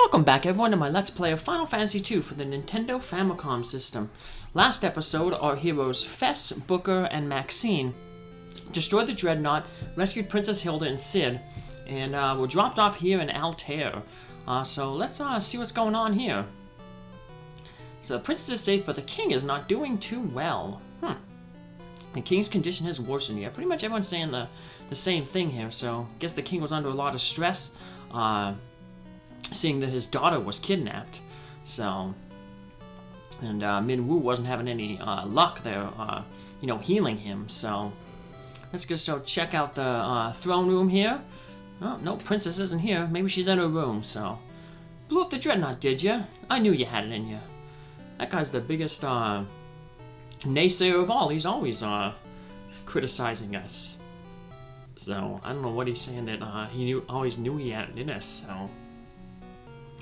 Welcome back everyone to my Let's Play of Final Fantasy II for the Nintendo Famicom system. Last episode, our heroes Fess, Booker, and Maxine destroyed the Dreadnaught, rescued Princess Hilda and Cid, and were dropped off here in Altair. So let's see what's going on here. So the princess is safe, but the king is not doing too well. The king's condition has worsened here. Pretty much everyone's saying the same thing here, so I guess the king was under a lot of stress. Seeing that his daughter was kidnapped, so, and Minwoo wasn't having any luck there, healing him. So let's just go check out the throne room here. Oh, no, princess isn't here. Maybe she's in her room. So, blew up the Dreadnaught, did you? I knew you had it in you. That guy's the biggest naysayer of all. He's always criticizing us. So I don't know what he's saying that he always knew he had it in us. So.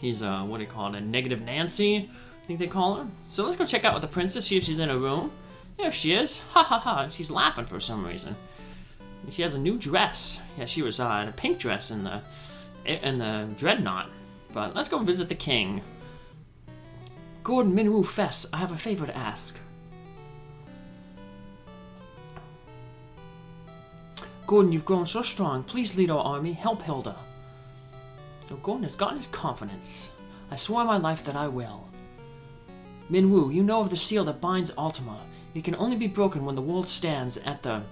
He's, what do you call it, a negative Nancy, I think they call her. So let's go check out with the princess, see if she's in her room. There she is. Ha ha ha. She's laughing for some reason. She has a new dress. Yeah, she was in a pink dress in the Dreadnaught. But let's go visit the king. Gordon, Minwoo, Fess, I have a favor to ask. Gordon, you've grown so strong. Please lead our army. Help Hilda. So Gordon has gotten his confidence. I swear on my life that I will. Minwoo, you know of the seal that binds Ultima. It can only be broken when the world stands at the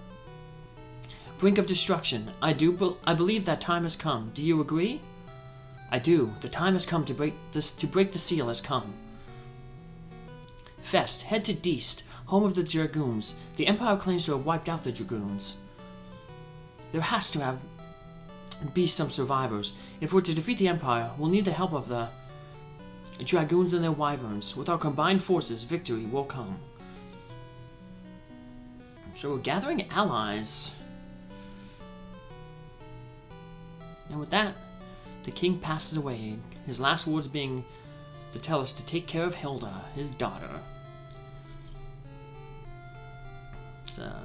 brink of destruction. I believe that time has come. Do you agree? I do. The time has come to break the seal has come. Fest, head to Deist, home of the Dragoons. The Empire claims to have wiped out the Dragoons. There has to be some survivors. If we're to defeat the Empire, we'll need the help of the Dragoons and their wyverns. With our combined forces, victory will come. So we're gathering allies. And with that, the king passes away. His last words being to tell us to take care of Hilda, his daughter. It's a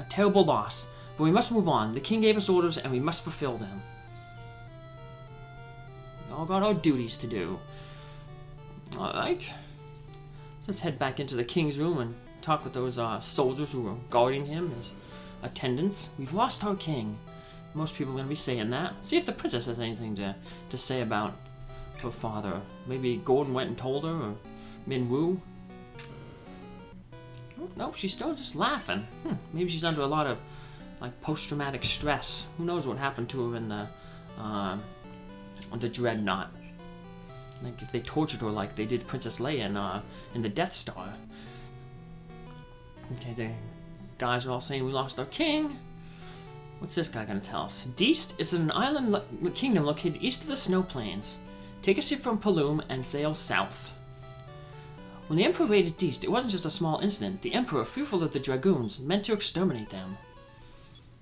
terrible loss. But we must move on. The king gave us orders, and we must fulfill them. We all got our duties to do. Alright. So let's head back into the king's room and talk with those soldiers who were guarding him, his attendants. We've lost our king. Most people are going to be saying that. See if the princess has anything to say about her father. Maybe Gordon went and told her, or Minwoo. Oh, no, she's still just laughing. Maybe she's under a lot of post-traumatic stress. Who knows what happened to her in the Dreadnaught? Like if they tortured her like they did Princess Leia in the Death Star. Okay, the guys are all saying we lost our king. What's this guy gonna tell us? Deist is an island kingdom located east of the Snow Plains. Take a ship from Paloom and sail south. When the Emperor raided Deist, it wasn't just a small incident. The Emperor, fearful of the Dragoons, meant to exterminate them.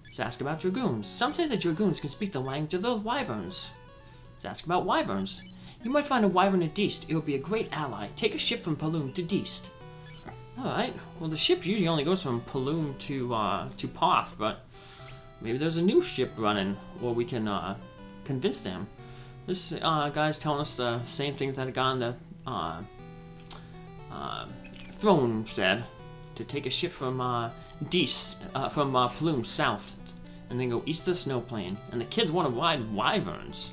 Let's ask about Dragoons. Some say the Dragoons can speak the language of the wyverns. Let's ask about wyverns. You might find a wyvern at Deist. It would be a great ally. Take a ship from Paloom to Deist. Alright. Well, the ship usually only goes from Paloom to Poth, but maybe there's a new ship running, or we can convince them. This guy's telling us the same thing that a guy on the throne said. To take a ship from Deist, from Paloom south, and then go east of the snow plain. And the kids want to ride wyverns.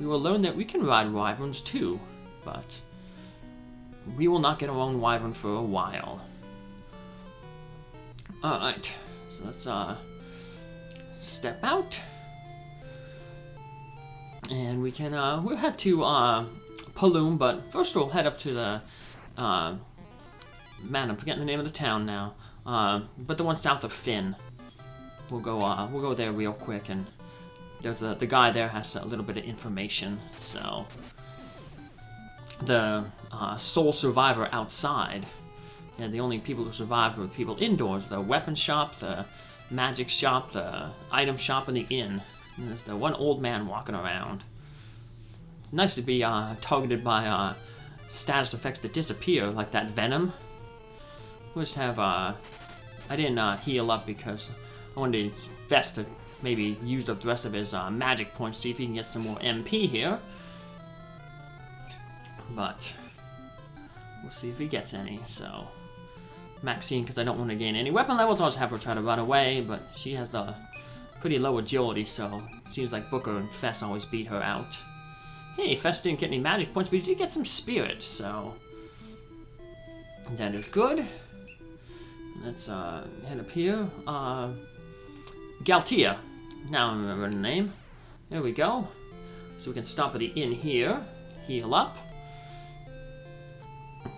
We will learn that we can ride wyverns too, but we will not get our own wyvern for a while. Alright, so let's step out. And we can, we'll head to Paloom, but first we'll head up to the, man, I'm forgetting the name of the town now. But the one south of Finn. We'll go there real quick, and there's the guy there has a little bit of information. So the sole survivor outside, and the only people who survived were people indoors. The weapon shop, the magic shop, the item shop, and the inn. And there's the one old man walking around. It's nice to be targeted by status effects that disappear, like that venom. We'll just have I didn't heal up because I wanted Fess to maybe use up the rest of his magic points, see if he can get some more MP here. but we'll see if he gets any. So Maxine, because I don't want to gain any weapon levels, I'll just have her try to run away, but she has the pretty low agility, so it seems like Booker and Fess always beat her out. Hey, Fess didn't get any magic points, but he did get some spirit, so that is good. Let's head up here. Galtia. Now I remember the name. There we go. So we can stop at the inn here. Heal up.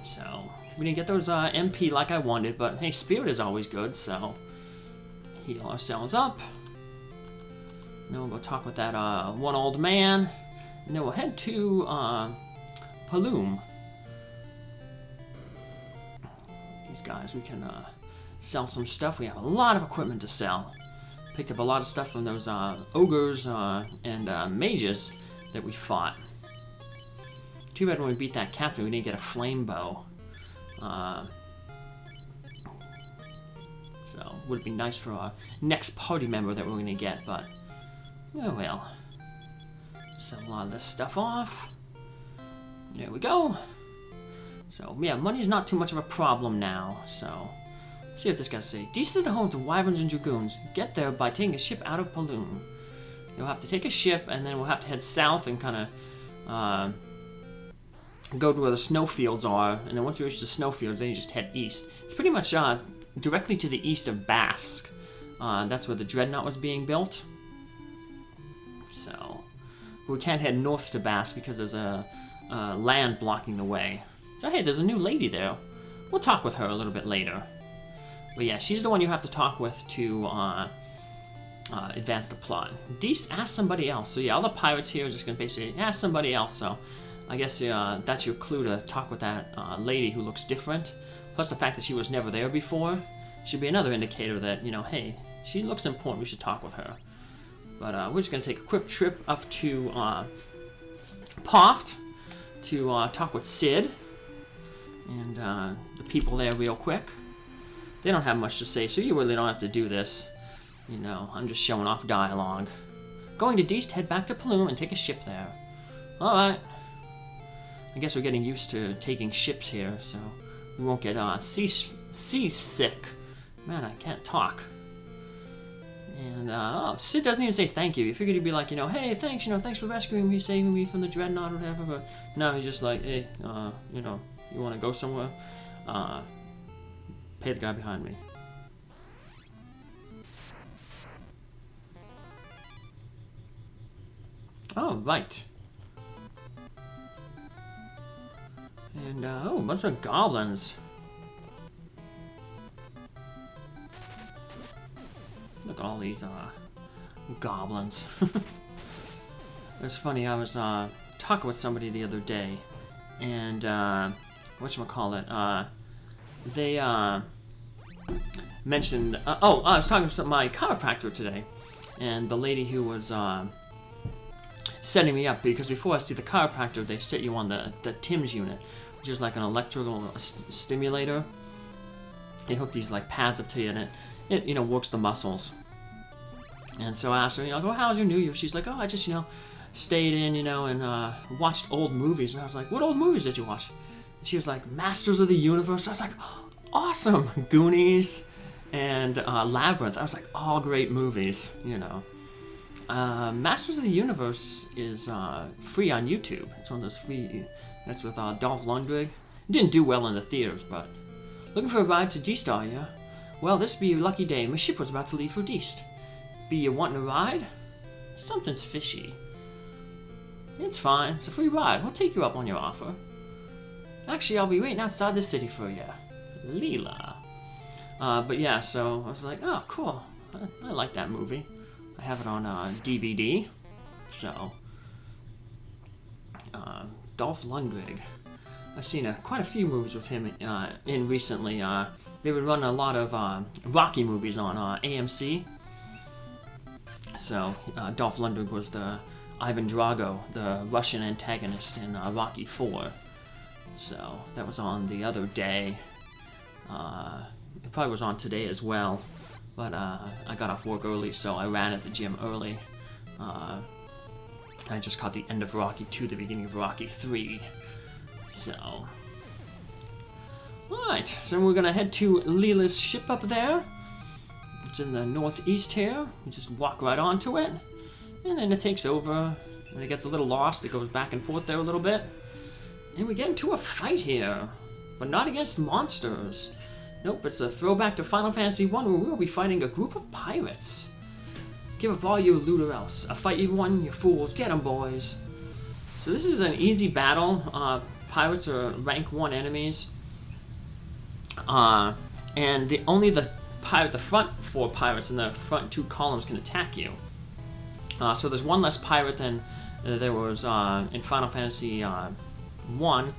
So we didn't get those MP like I wanted, but hey, spirit is always good, so heal ourselves up. Then we'll go talk with that one old man. And then we'll head to Paloom. These guys, we can sell some stuff. We have a lot of equipment to sell. Picked up a lot of stuff from those ogres and mages that we fought. Too bad when we beat that captain we didn't get a flame bow. So would be nice for our next party member that we're going to get, but oh well. Sell a lot of this stuff off. There we go. So yeah, money's not too much of a problem now. So let's see what this guy's say. These are the homes of wyverns and dragoons. Get there by taking a ship out of Paloom. You'll have to take a ship, and then we'll have to head south and kind of go to where the snowfields are. And then once we reach the snowfields, then you just head east. It's pretty much directly to the east of Basque. That's where the Dreadnaught was being built. So we can't head north to Basque because there's a land blocking the way. So hey, there's a new lady there. We'll talk with her a little bit later. But yeah, she's the one you have to talk with to advance the plot. Deist, ask somebody else. So yeah, all the pirates here are just going to basically ask somebody else. So I guess that's your clue to talk with that lady who looks different. Plus the fact that she was never there before should be another indicator that, you know, hey, she looks important, we should talk with her. But we're just going to take a quick trip up to Poft to talk with Sid and the people there real quick. They don't have much to say, so you really don't have to do this. You know, I'm just showing off dialogue. Going to Deist, head back to Paloom and take a ship there. Alright. I guess we're getting used to taking ships here, so we won't get seasick. Man, I can't talk. And, oh, Sid doesn't even say thank you. You figured he'd be like, you know, hey, thanks, you know, thanks for rescuing me, saving me from the Dreadnaught or whatever, but no, he's just like, hey, you know, you want to go somewhere? Pay the guy behind me. Oh, right. And, oh, a bunch of goblins. Look at all these, goblins. It's funny, I was, talking with somebody the other day, and, whatchamacallit, they, mentioned, I was talking to my chiropractor today, and the lady who was, setting me up, because before I see the chiropractor, they set you on the TIMS unit, which is like an electrical stimulator. They hook these, like, pads up to you, and it you know, works the muscles. And so I asked her, you know, I go, how's your New Year? She's like, oh, I just, you know, stayed in, you know, and watched old movies. And I was like, what old movies did you watch? And she was like, Masters of the Universe. I was like, awesome. Goonies and Labyrinth. I was like, all great movies, you know. Masters of the Universe is free on YouTube. It's one of those free, that's with Dolph Lundgren. It didn't do well in the theaters, but looking for a ride to Deist, are ya? Well, this be your lucky day. My ship was about to leave for Deist. Be you wanting a ride? Something's fishy. It's fine. It's a free ride. We'll take you up on your offer. Actually, I'll be waiting outside the city for you. Leela. But yeah, so I was like, oh, cool. I like that movie. I have it on DVD. So, Dolph Lundgren. I've seen quite a few movies with him in recently. They've been running a lot of Rocky movies on AMC. So, Dolph Lundgren was the Ivan Drago, the Russian antagonist in Rocky 4. So, that was on the other day. It probably was on today as well. But I got off work early, so I ran at the gym early. I just caught the end of Rocky 2, the beginning of Rocky 3. So, alright, so we're gonna head to Leela's ship up there. It's in the northeast here. We just walk right onto it, and then it takes over. When it gets a little lost, it goes back and forth there a little bit. And we get into a fight here, but not against monsters. Nope, it's a throwback to Final Fantasy I, where we'll be fighting a group of pirates. Give up all your loot or else. A fight you won, you fools. Get 'em, boys. So this is an easy battle. Pirates are rank 1 enemies. And only the front 4 pirates in the front 2 columns can attack you. So there's one less pirate than there was in Final Fantasy 1.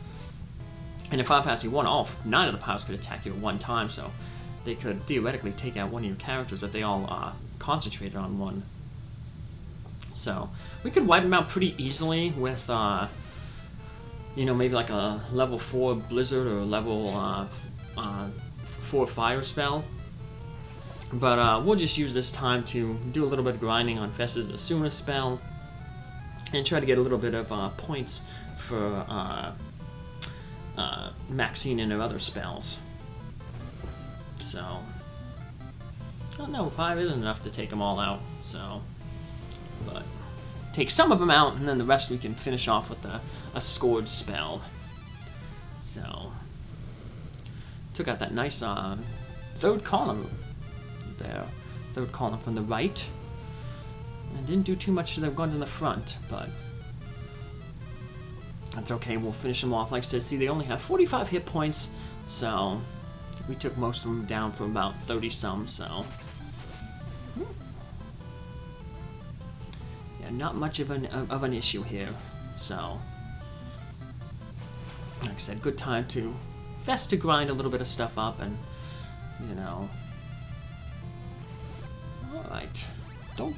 And in Final Fantasy 1, all 9 of the pirates could attack you at one time, so they could theoretically take out one of your characters if they all concentrated on one. So we could wipe them out pretty easily with, maybe like a level 4 Blizzard or level 4 Fire spell. But we'll just use this time to do a little bit of grinding on Fess's Asuna spell and try to get a little bit of points for Maxine and her other spells. So, no, 5 isn't enough to take them all out, so, but take some of them out, and then the rest we can finish off with a scored spell. So, took out that nice third column there, third column from the right, and didn't do too much to the ones in the front, but that's okay, we'll finish them off. Like I said, see, they only have 45 hit points, so we took most of them down for about 30-some, so yeah, not much of an issue here. So, like I said, good time to Fess to grind a little bit of stuff up, and alright, donk.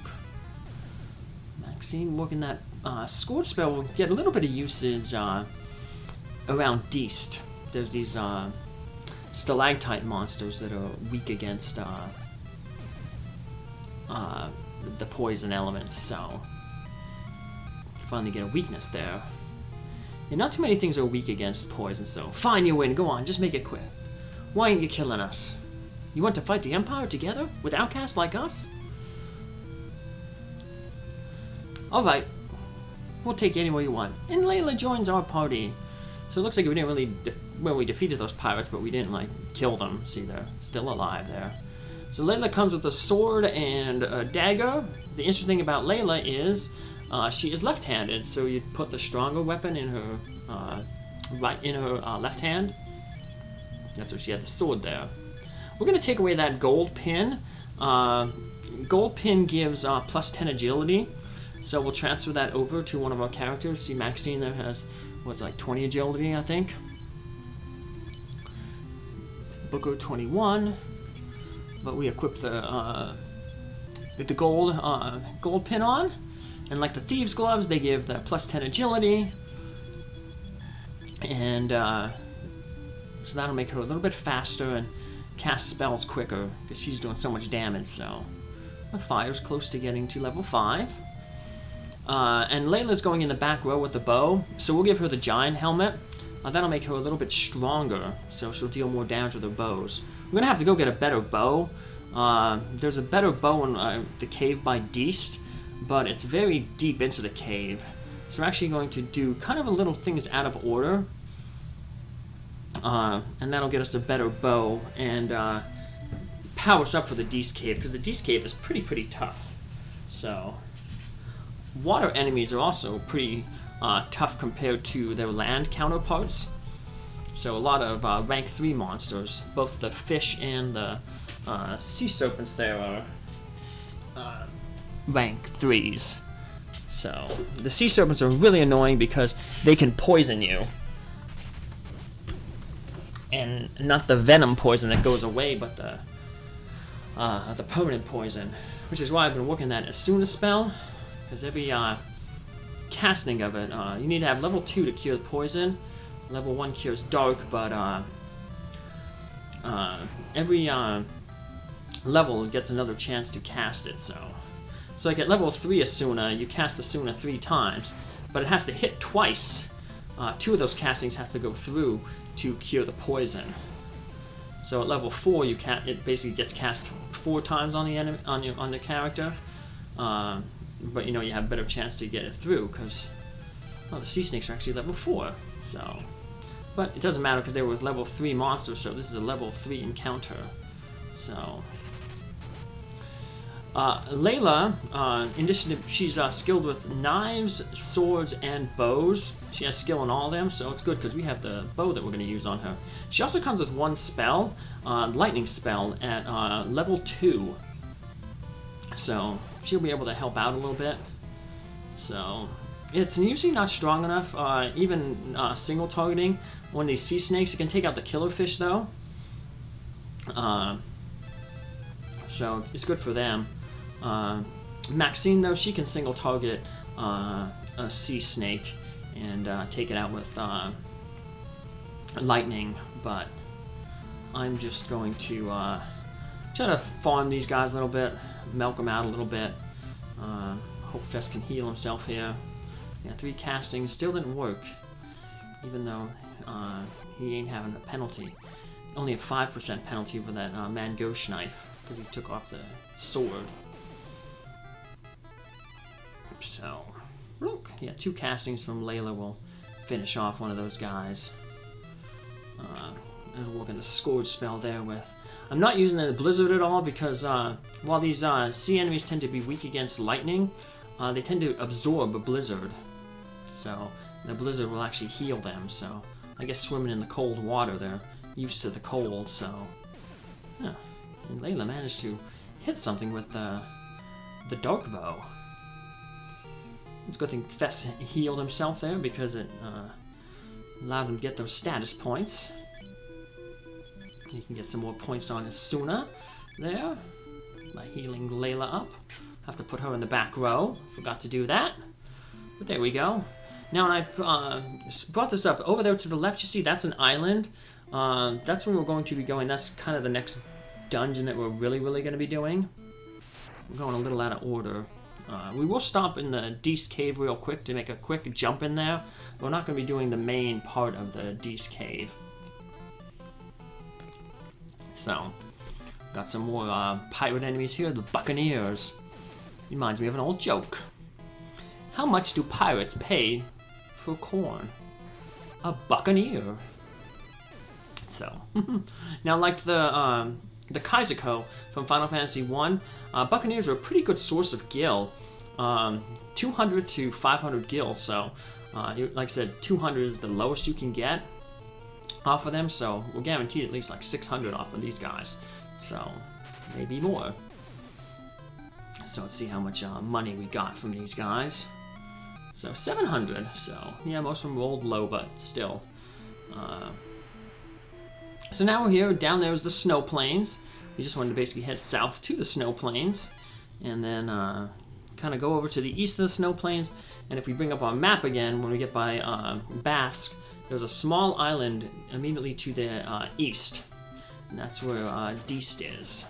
Maxine working that Scourge spell will get a little bit of usage around Deist. There's these stalactite monsters that are weak against the poison elements, so finally get a weakness there. And not too many things are weak against poison, so fine, you win. Go on, just make it quick. Why ain't you killing us? You want to fight the Empire together with outcasts like us? Alright, we'll take you anywhere you want. And Layla joins our party. So it looks like we didn't really, we defeated those pirates, but we didn't, kill them. See, they're still alive there. So Layla comes with a sword and a dagger. The interesting thing about Layla is she is left-handed, so you put the stronger weapon in her left hand. That's why she had the sword there. We're going to take away that gold pin. Gold pin gives plus 10 agility. So we'll transfer that over to one of our characters. See, Maxine there has, 20 agility, I think. Booker 21. But we equip the gold pin on. And like the Thieves' Gloves, they give the plus 10 agility. And so that'll make her a little bit faster and cast spells quicker, because she's doing so much damage, so. The fire's close to getting to level 5. And Layla's going in the back row with the bow, so we'll give her the giant helmet. That'll make her a little bit stronger, so she'll deal more damage with her bows. We're going to have to go get a better bow. There's a better bow in the cave by Deist, but it's very deep into the cave. So we're actually going to do kind of a little things out of order. And that'll get us a better bow and power us up for the Deist cave, because the Deist cave is pretty tough. So water enemies are also pretty tough compared to their land counterparts. So a lot of rank 3 monsters, both the fish and the sea serpents there are rank 3s. So the sea serpents are really annoying because they can poison you. And not the venom poison that goes away, but the permanent poison. Which is why I've been working that Asuna spell, because every casting of it, you need to have level 2 to cure Poison. Level 1 cures Dark, but every level gets another chance to cast it, so. So like at level 3 Asuna, you cast Asuna 3 times, but it has to hit twice 2 of those castings have to go through to cure the poison. So at level 4, it basically gets cast 4 times on the enemy, on the character, but you know, you have a better chance to get it through because the sea snakes are actually level 4. So, but it doesn't matter because they were level 3 monsters, so this is a level 3 encounter. So. Layla, in addition to, she's skilled with knives, swords, and bows. She has skill in all of them, so it's good because we have the bow that we're going to use on her. She also comes with 1 spell, lightning spell, at level 2. So she'll be able to help out a little bit. So it's usually not strong enough, even single targeting one of these sea snakes. It can take out the killer fish though. So it's good for them. Maxine, though, she can single target a sea snake and take it out with lightning, but I'm just going to try to farm these guys a little bit, milk them out a little bit. Hope Fess can heal himself here. Yeah, 3 castings still didn't work, even though he ain't having a penalty. Only a 5% penalty for that Mangosh knife because he took off the sword. So, look, yeah, 2 castings from Layla will finish off one of those guys. And we're going to Scourge spell there with. I'm not using the Blizzard at all because while these sea enemies tend to be weak against lightning, they tend to absorb a Blizzard. So the Blizzard will actually heal them. So I guess swimming in the cold water, they're used to the cold. So yeah, and Layla managed to hit something with the Dark Bow. It's a good thing Fess healed himself there because it allowed him to get those status points. He can get some more points on Asuna there by healing Layla up. Have to put her in the back row. Forgot to do that. But there we go. Now, when I brought this up, over there to the left, you see that's an island. That's where we're going to be going. That's kind of the next dungeon that we're really going to be doing. We're going a little out of order. We will stop in the Deast Cave real quick to make a quick jump in there. We're not going to be doing the main part of the Deast Cave. So, got some more pirate enemies here, the Buccaneers. Reminds me of an old joke. How much do pirates pay for corn? A buccaneer. So, now like the Kaiserco from Final Fantasy 1, Buccaneers are a pretty good source of gil. 200 to 500 gil, so like I said, 200 is the lowest you can get off of them, so we're guaranteed at least like 600 off of these guys, so maybe more. So let's see how much money we got from these guys. So 700, so yeah, most of them rolled low, but still. So now we're here, down there is the snow plains. We just wanted to basically head south to the snow plains, and then kind of go over to the east of the snow plains, and if we bring up our map again, when we get by Basque, there's a small island immediately to the east, and that's where Deast is.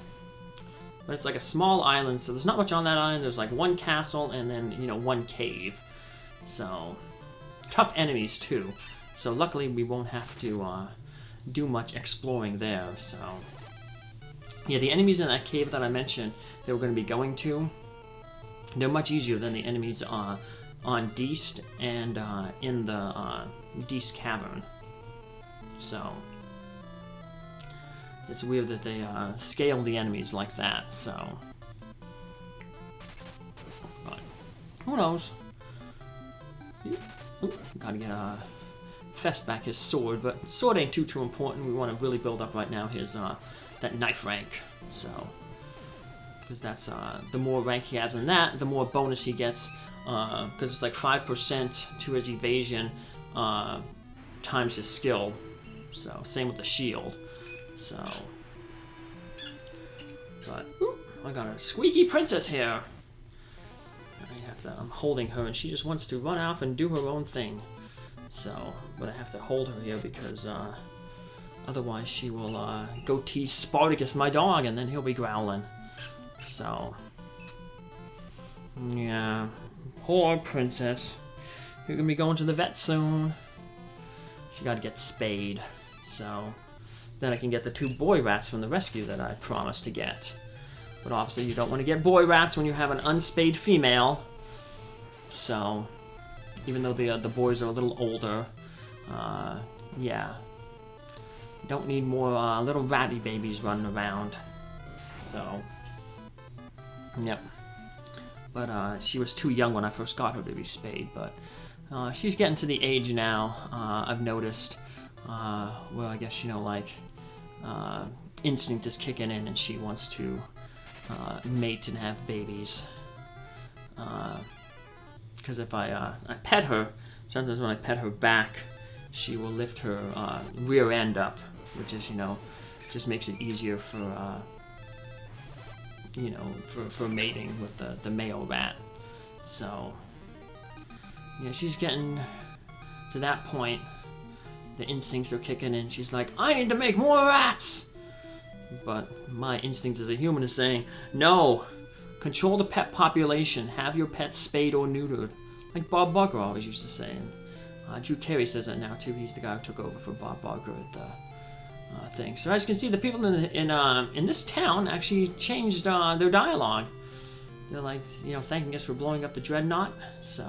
But it's like a small island, so there's not much on that island. There's like 1 castle and then, you know, 1 cave. So, tough enemies too. So luckily we won't have to do much exploring there, so. Yeah, the enemies in that cave that I mentioned that we're going to be going to, they're much easier than the enemies on Deast and in the Deast Cavern. So, it's weird that they scale the enemies like that, so. But, who knows? Ooh, gotta get Fess back his sword, but sword ain't too important. We want to really build up right now his that knife rank, so because that's the more rank he has in that, the more bonus he gets, because it's like 5% to his evasion times his skill. So same with the shield. So, but I got a squeaky princess here. I'm holding her, and she just wants to run off and do her own thing. So, but I have to hold her here because otherwise she will go tease Spartacus, my dog, and then he'll be growling. So, yeah, poor princess. You're gonna be going to the vet soon. She got to get spayed. So then I can get the 2 boy rats from the rescue that I promised to get. But obviously you don't want to get boy rats when you have an unspayed female. So even though the boys are a little older, yeah. Don't need more little ratty babies running around. So, yep. But she was too young when I first got her to be spayed. But she's getting to the age now, I've noticed, where I guess, you know, like, instinct is kicking in and she wants to mate and have babies. Because if I pet her, sometimes when I pet her back, she will lift her rear end up, which is, you know, just makes it easier for, you know, for mating with the male rat. So, yeah, she's getting to that point. The instincts are kicking in. She's like, I need to make more rats! But my instinct as a human is saying, no! Control the pet population. Have your pets spayed or neutered. Like Bob Barker always used to say. And Drew Carey says that now too. He's the guy who took over for Bob Barker at the thing. So as you can see, the people in this town actually changed their dialogue. They're like, you know, thanking us for blowing up the Dreadnaught. So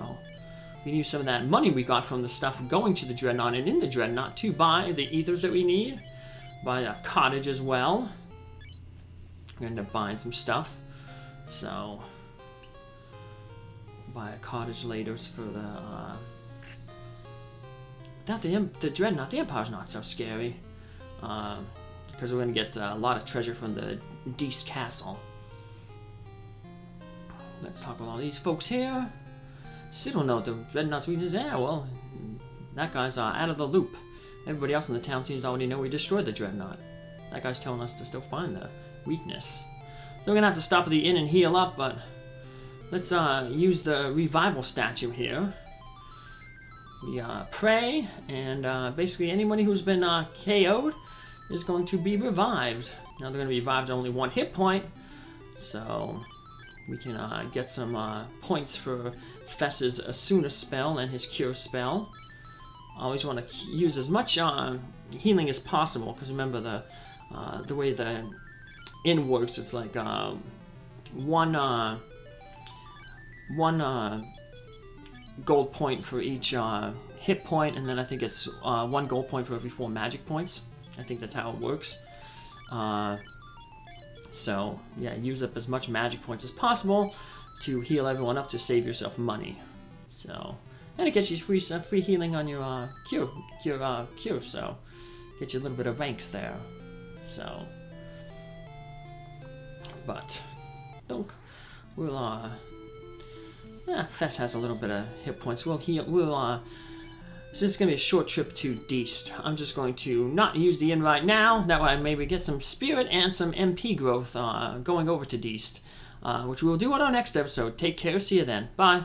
we can use some of that money we got from the stuff going to the Dreadnaught and in the Dreadnaught to buy the ethers that we need. Buy a cottage as well. We end up buying some stuff. So buy a cottage later for the without the Dreadnaught, the Empire's not so scary. Because we're going to get a lot of treasure from the Deist Castle. Let's talk with all these folks here. Still don't know what the Dreadnaught's weakness is. Yeah, well, that guy's out of the loop. Everybody else in the town seems to already know we destroyed the Dreadnaught. That guy's telling us to still find the weakness. We're going to have to stop at the inn and heal up, but let's use the revival statue here. We pray, and basically anybody who's been KO'd is going to be revived. Now they're going to be revived at only 1 hit point, so we can get some points for Fess's Asuna spell and his Cure spell. Always want to use as much healing as possible, because remember the way the inn works, it's like one gold point for each hit point, and then I think it's 1 gold point for every 4 magic points. I think that's how it works. So yeah, use up as much magic points as possible to heal everyone up to save yourself money. So, and it gets you free healing on your cure, so get you a little bit of ranks there. So, but we'll Fess has a little bit of hit points. We'll heal. Since it's going to be a short trip to Deist, I'm just going to not use the inn right now. That way I maybe get some spirit and some MP growth going over to Deist, which we'll do on our next episode. Take care. See you then. Bye.